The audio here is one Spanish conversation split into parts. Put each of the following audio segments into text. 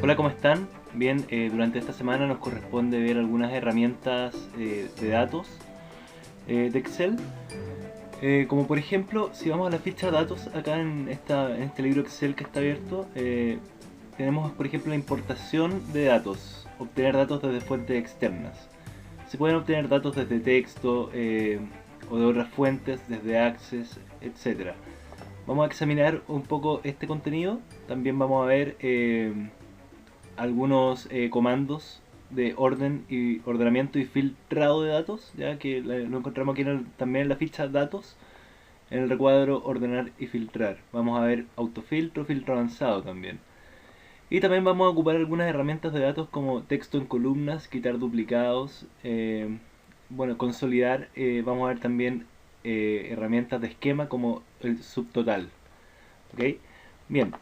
Hola, ¿cómo están? Bien, durante esta semana nos corresponde ver algunas herramientas de datos de Excel. Como por ejemplo, si vamos a la ficha de datos acá en este libro Excel que está abierto, tenemos por ejemplo la importación de datos, obtener datos desde fuentes externas. Se pueden obtener datos desde texto o de otras fuentes, desde Access, etc. Vamos a examinar un poco este contenido. También vamos a ver algunos comandos de orden y ordenamiento y filtrado de datos, ya que lo encontramos aquí también en la ficha datos, en el recuadro ordenar y filtrar. Vamos a ver autofiltro, filtro avanzado también. Y también vamos a ocupar algunas herramientas de datos como texto en columnas, quitar duplicados, bueno, consolidar. Vamos a ver también herramientas de esquema como el subtotal. ¿Ok? Bien,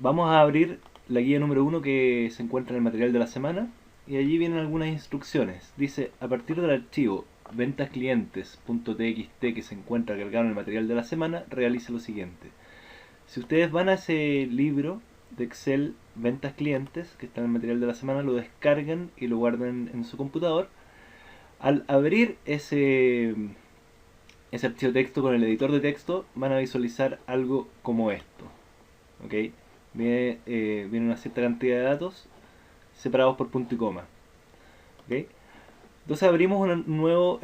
vamos a abrir la guía número 1 que se encuentra en el material de la semana y allí vienen algunas instrucciones. Dice, a partir del archivo ventasclientes.txt que se encuentra cargado en el material de la semana, realice lo siguiente. Si ustedes van a ese libro de Excel Ventas Clientes, que está en el material de la semana, lo descargan y lo guardan en su computador. Al abrir ese archivo de texto con el editor de texto, van a visualizar algo como esto. ¿Ok? Viene una cierta cantidad de datos separados por punto y coma. ¿Ok? Entonces abrimos un nuevo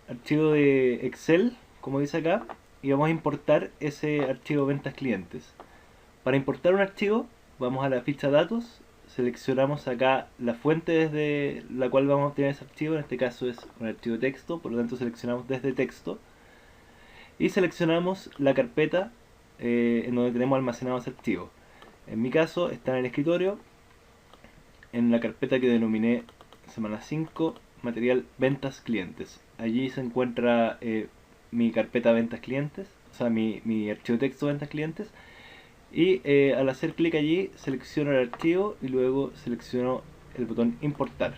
archivo de Excel, como dice acá, y vamos a importar ese archivo ventas clientes. Para importar un archivo, vamos a la ficha datos, seleccionamos acá la fuente desde la cual vamos a obtener ese archivo, en este caso es un archivo de texto, por lo tanto seleccionamos desde texto, y seleccionamos la carpeta en donde tenemos almacenado ese archivo. En mi caso está en el escritorio, en la carpeta que denominé semana 5, material ventas clientes. Allí se encuentra mi carpeta ventas clientes, o sea, mi archivo de texto ventas clientes. Y al hacer clic allí selecciono el archivo y luego selecciono el botón importar.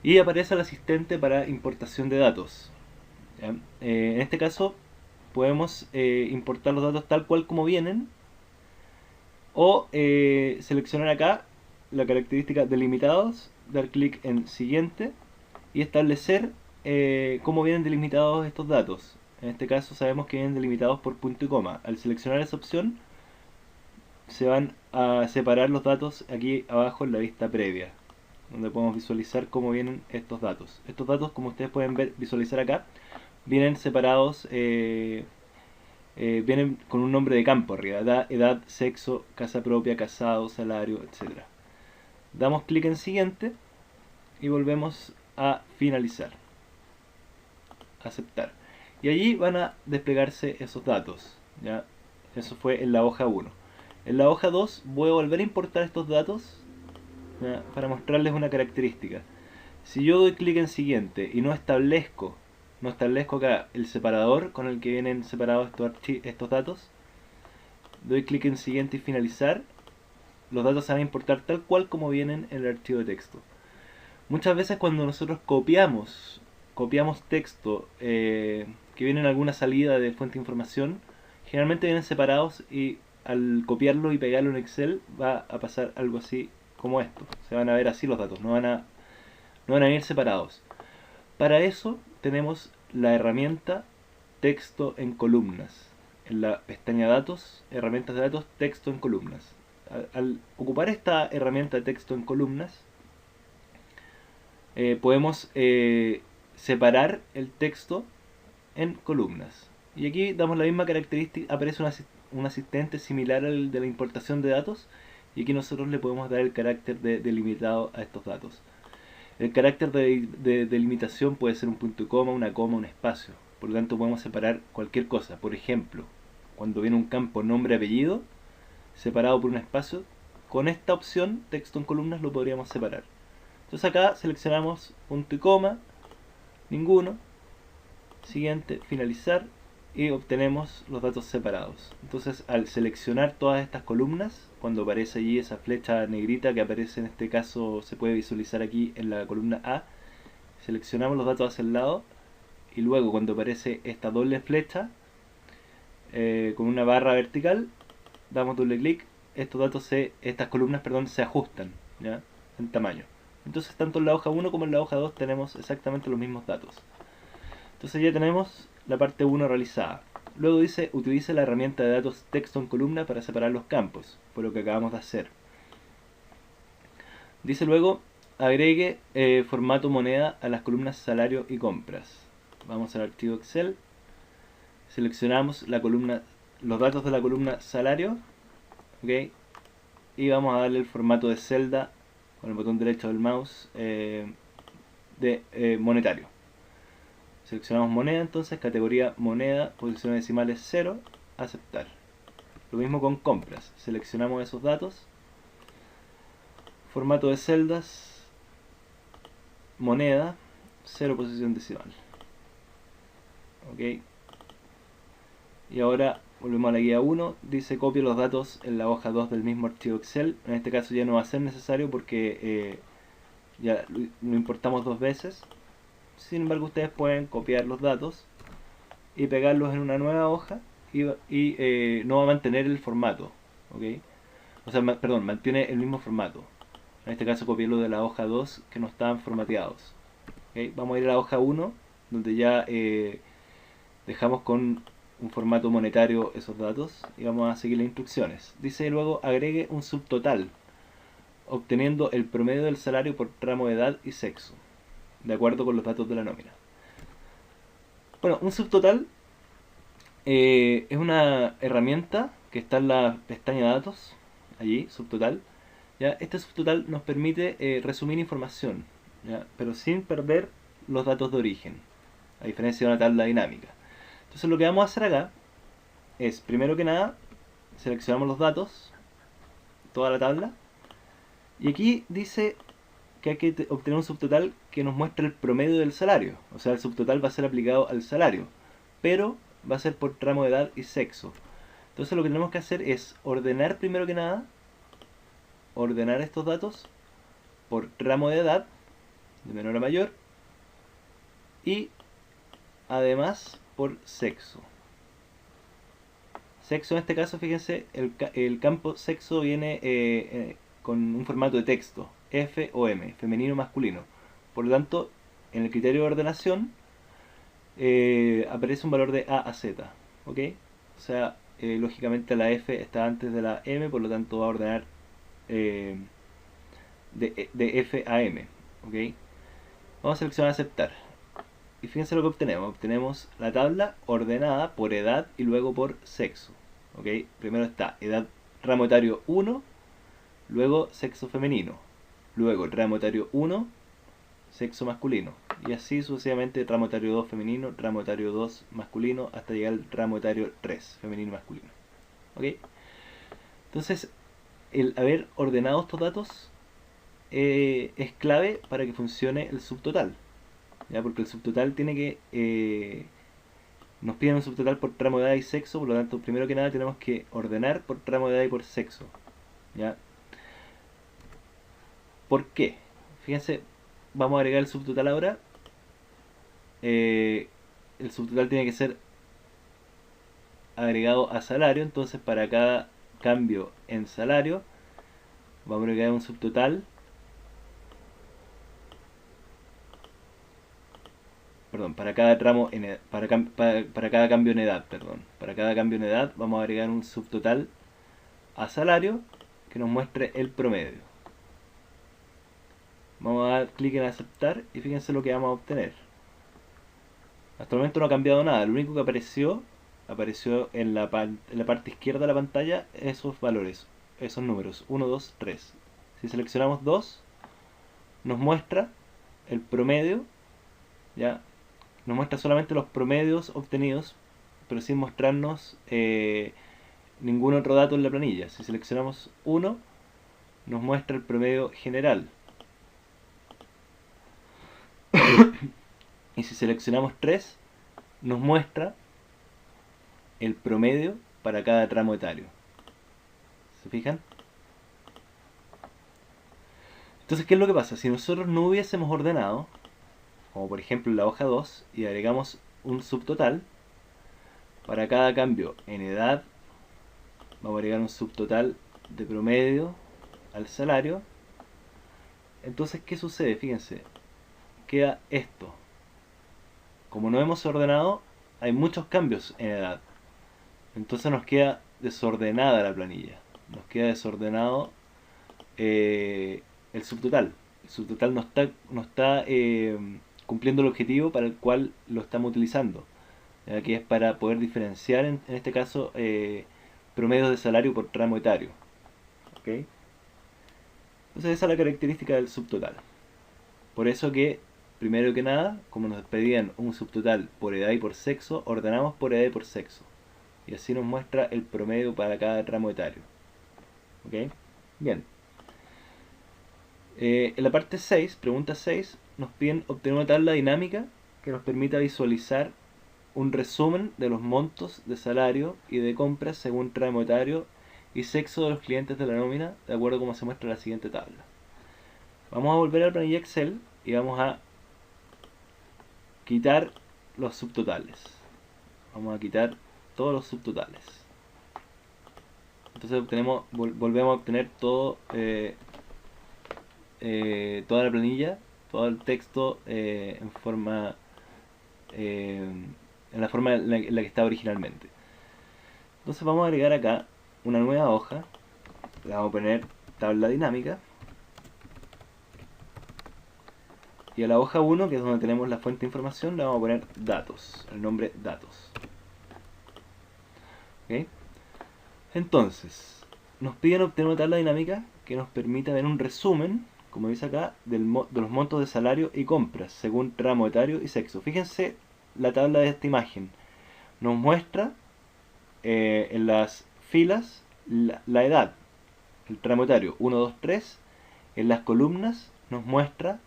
Y aparece el asistente para importación de datos. En este caso podemos importar los datos tal cual como vienen o seleccionar acá la característica delimitados, dar clic en siguiente y establecer cómo vienen delimitados estos datos. En este caso sabemos que vienen delimitados por punto y coma. Al seleccionar esa opción se van a separar los datos aquí abajo en la vista previa, donde podemos visualizar cómo vienen estos datos. Estos datos, como ustedes pueden ver, visualizar acá, vienen separados, vienen con un nombre de campo arriba: edad, sexo, casa propia, casado, salario, etc. Damos clic en siguiente y volvemos a finalizar, aceptar. Y allí van a desplegarse esos datos. ¿Ya? Eso fue en la hoja 1. En la hoja 2 voy a volver a importar estos datos, ¿ya?, para mostrarles una característica. Si yo doy clic en siguiente y no establezco acá el separador con el que vienen separados estos datos, doy clic en siguiente y finalizar, los datos se van a importar tal cual como vienen en el archivo de texto. Muchas veces cuando nosotros copiamos texto que viene en alguna salida de fuente de información, generalmente vienen separados y al copiarlo y pegarlo en Excel va a pasar algo así como esto. Se van a ver así los datos, no van a ir separados. Para eso tenemos la herramienta texto en columnas. En la pestaña datos, herramientas de datos, texto en columnas. Al ocupar esta herramienta de texto en columnas, podemos separar el texto en columnas. Y aquí damos la misma característica, aparece un asistente similar al de la importación de datos, y aquí nosotros le podemos dar el carácter de delimitado a estos datos. El carácter de delimitación puede ser un punto y coma, una coma, un espacio. Por lo tanto podemos separar cualquier cosa. Por ejemplo, cuando viene un campo nombre-apellido separado por un espacio, con esta opción texto en columnas lo podríamos separar. Entonces acá seleccionamos punto y coma, ninguno, siguiente, finalizar, y obtenemos los datos separados. Entonces al seleccionar todas estas columnas, cuando aparece allí esa flecha negrita que aparece en este caso, se puede visualizar aquí en la columna A, seleccionamos los datos hacia el lado y luego cuando aparece esta doble flecha con una barra vertical, damos doble clic estas columnas, perdón, se ajustan, ¿ya? En tamaño. Entonces tanto en la hoja 1 como en la hoja 2 tenemos exactamente los mismos datos. Entonces ya tenemos la parte 1 realizada. Luego dice, utilice la herramienta de datos texto en columna para separar los campos, por lo que acabamos de hacer. Dice luego, agregue formato moneda a las columnas salario y compras. Vamos al archivo Excel, seleccionamos la columna, los datos de la columna salario, ¿ok? Y vamos a darle el formato de celda con el botón derecho del mouse monetario. Seleccionamos moneda, entonces categoría moneda, posiciones decimales 0, aceptar. Lo mismo con compras, seleccionamos esos datos, formato de celdas, moneda, 0 posición decimal. Ok. Y ahora volvemos a la guía 1, dice copie los datos en la hoja 2 del mismo archivo Excel. En este caso ya no va a ser necesario porque ya lo importamos 2 veces. Sin embargo, ustedes pueden copiar los datos y pegarlos en una nueva hoja y no va a mantener el formato, ¿ok? O sea, perdón, mantiene el mismo formato. En este caso copié lo de la hoja 2 que no estaban formateados. ¿Okay? Vamos a ir a la hoja 1, donde ya dejamos con un formato monetario esos datos y vamos a seguir las instrucciones. Dice luego agregue un subtotal, obteniendo el promedio del salario por tramo de edad y sexo, de acuerdo con los datos de la nómina. Bueno, un subtotal es una herramienta que está en la pestaña datos, allí, subtotal. ¿Ya? Este subtotal nos permite resumir información, ¿ya? Pero sin perder los datos de origen, a diferencia de una tabla dinámica. Entonces lo que vamos a hacer acá es, primero que nada, seleccionamos los datos, toda la tabla, y aquí dice que hay que obtener un subtotal que nos muestre el promedio del salario. O sea, el subtotal va a ser aplicado al salario, pero va a ser por tramo de edad y sexo. Entonces lo que tenemos que hacer es ordenar primero que nada, ordenar estos datos por tramo de edad, de menor a mayor, y además por sexo. Sexo en este caso, fíjense, el campo sexo viene con un formato de texto, F o M, femenino o masculino. Por lo tanto, en el criterio de ordenación aparece un valor de A a Z, ¿ok? O sea, lógicamente la F está antes de la M, por lo tanto va a ordenar de F a M, ¿ok? Vamos a seleccionar aceptar. Y fíjense lo que obtenemos. Obtenemos la tabla ordenada por edad y luego por sexo. ¿Ok? Primero está edad ramo etario 1, luego sexo femenino, luego ramo etario 1, sexo masculino. Y así sucesivamente ramo etario 2 femenino, ramo etario 2 masculino, hasta llegar al ramo etario 3, femenino y masculino. ¿Ok? Entonces, el haber ordenado estos datos es clave para que funcione el subtotal. ¿Ya? Porque el subtotal tiene que nos piden un subtotal por tramo de edad y sexo, por lo tanto primero que nada tenemos que ordenar por tramo de edad y por sexo, ¿ya? ¿Por qué? Fíjense, vamos a agregar el subtotal ahora. El subtotal tiene que ser agregado a salario, entonces para cada cambio en salario vamos a agregar un subtotal. Perdón, para cada tramo en edad, para cada cambio en edad, perdón. Para cada cambio en edad vamos a agregar un subtotal a salario que nos muestre el promedio. Vamos a dar clic en aceptar y fíjense lo que vamos a obtener. Hasta el momento no ha cambiado nada, lo único que apareció en la parte izquierda de la pantalla esos valores, esos números, 1, 2, 3. Si seleccionamos 2, nos muestra el promedio, ya nos muestra solamente los promedios obtenidos, pero sin mostrarnos ningún otro dato en la planilla. Si seleccionamos 1, nos muestra el promedio general. Y si seleccionamos 3, nos muestra el promedio para cada tramo etario. ¿Se fijan? Entonces, ¿qué es lo que pasa? Si nosotros no hubiésemos ordenado, como por ejemplo en la hoja 2, y agregamos un subtotal, para cada cambio en edad, vamos a agregar un subtotal de promedio al salario. Entonces, ¿qué sucede? Fíjense, queda esto. Como no hemos ordenado, hay muchos cambios en edad. Entonces nos queda desordenada la planilla. Nos queda desordenado el subtotal. El subtotal no está cumpliendo el objetivo para el cual lo estamos utilizando. Que es para poder diferenciar, en este caso, promedios de salario por tramo etario. ¿Ok? Entonces esa es la característica del subtotal. Por eso que, primero que nada, como nos pedían un subtotal por edad y por sexo, ordenamos por edad y por sexo. Y así nos muestra el promedio para cada tramo etario. ¿Ok? Bien. En la parte 6, pregunta 6, nos piden obtener una tabla dinámica que nos permita visualizar un resumen de los montos de salario y de compras según tramo etario y sexo de los clientes de la nómina, de acuerdo a como se muestra en la siguiente tabla. Vamos a volver a la planilla Excel y vamos a quitar los subtotales. Vamos a quitar todos los subtotales. Entonces volvemos a obtener toda la planilla, todo el texto en la forma en la que está originalmente. Entonces vamos a agregar acá una nueva hoja, le vamos a poner tabla dinámica, y a la hoja 1, que es donde tenemos la fuente de información, le vamos a poner datos, el nombre datos. ¿Okay? Entonces, nos piden obtener una tabla dinámica que nos permita ver un resumen, como dice acá, de los montos de salario y compras, según tramo etario y sexo. Fíjense la tabla de esta imagen. Nos muestra en las filas la edad, el tramo etario 1, 2, 3. En las columnas nos muestra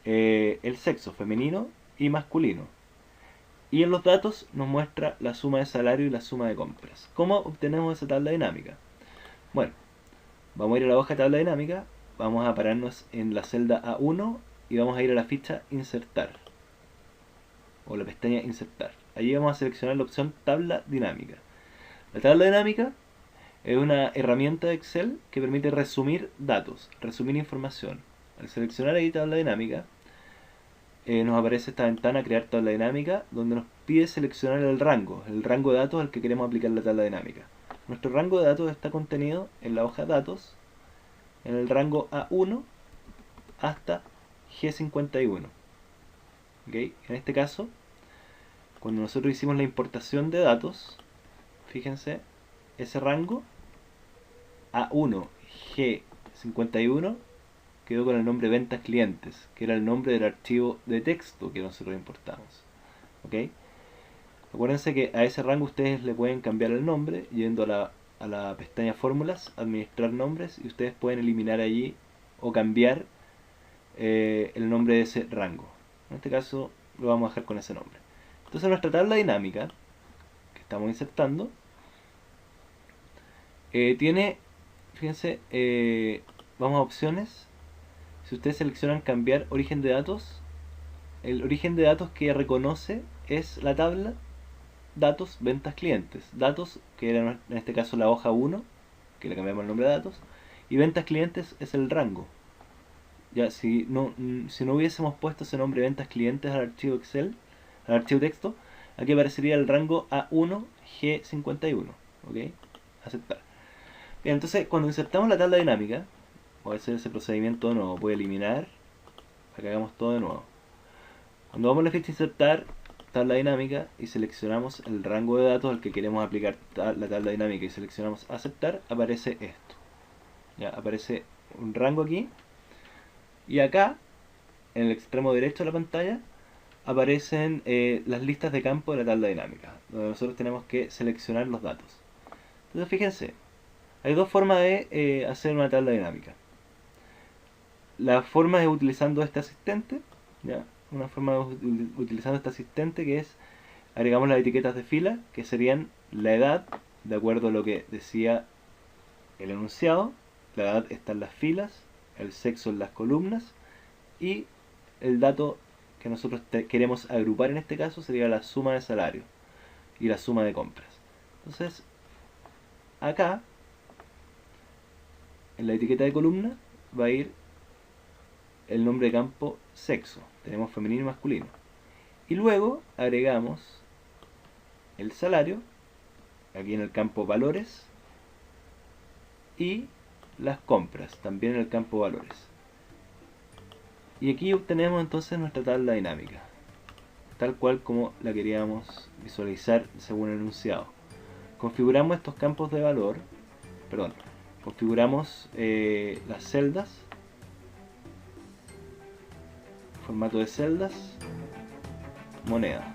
el sexo femenino y masculino. Y en los datos nos muestra la suma de salario y la suma de compras. ¿Cómo obtenemos esa tabla dinámica? Bueno, vamos a ir a la hoja de tabla dinámica, vamos a pararnos en la celda A1 y vamos a ir a la ficha Insertar, o la pestaña Insertar. Allí vamos a seleccionar la opción Tabla Dinámica. La tabla dinámica es una herramienta de Excel que permite resumir datos, resumir información. Al seleccionar ahí tabla dinámica, nos aparece esta ventana Crear tabla dinámica, donde nos pide seleccionar el rango de datos al que queremos aplicar la tabla dinámica. Nuestro rango de datos está contenido en la hoja datos, en el rango A1 hasta G51. ¿Okay? En este caso, cuando nosotros hicimos la importación de datos, fíjense, ese rango A1 G51 quedó con el nombre ventas clientes, que era el nombre del archivo de texto que nosotros importamos. ¿Ok? Acuérdense que a ese rango ustedes le pueden cambiar el nombre yendo a la pestaña fórmulas, administrar nombres, y ustedes pueden eliminar allí o cambiar el nombre de ese rango. En este caso lo vamos a dejar con ese nombre. Entonces nuestra tabla dinámica que estamos insertando tiene, fíjense, vamos a opciones. Si ustedes seleccionan cambiar origen de datos, el origen de datos que reconoce es la tabla datos ventas clientes. Datos, que era en este caso la hoja 1, que le cambiamos el nombre de datos, y ventas clientes es el rango. Ya, si no hubiésemos puesto ese nombre ventas clientes al archivo Excel, al archivo texto, aquí aparecería el rango A1 G51. ¿Ok? Aceptar. Bien, entonces cuando insertamos la tabla dinámica, voy a hacer ese procedimiento de nuevo, voy a eliminar para que hagamos todo de nuevo. Cuando vamos a la ficha insertar tabla dinámica y seleccionamos el rango de datos al que queremos aplicar la tabla dinámica y seleccionamos aceptar, aparece esto. Ya aparece un rango aquí, y acá en el extremo derecho de la pantalla aparecen las listas de campo de la tabla dinámica, donde nosotros tenemos que seleccionar los datos. Entonces fíjense, hay dos formas de hacer una tabla dinámica. La forma es utilizando este asistente, ¿ya? Una forma utilizando este asistente que es, agregamos las etiquetas de fila, que serían la edad, de acuerdo a lo que decía el enunciado. La edad está en las filas, el sexo en las columnas, y el dato que nosotros queremos agrupar en este caso sería la suma de salario y la suma de compras. Entonces, acá en la etiqueta de columna va a ir el nombre de campo sexo. Tenemos femenino y masculino. Y luego agregamos el salario, aquí en el campo valores, y las compras, también en el campo valores. Y aquí obtenemos entonces nuestra tabla dinámica, tal cual como la queríamos visualizar según el enunciado. Configuramos estos campos de valor, configuramos las celdas, formato de celdas, moneda.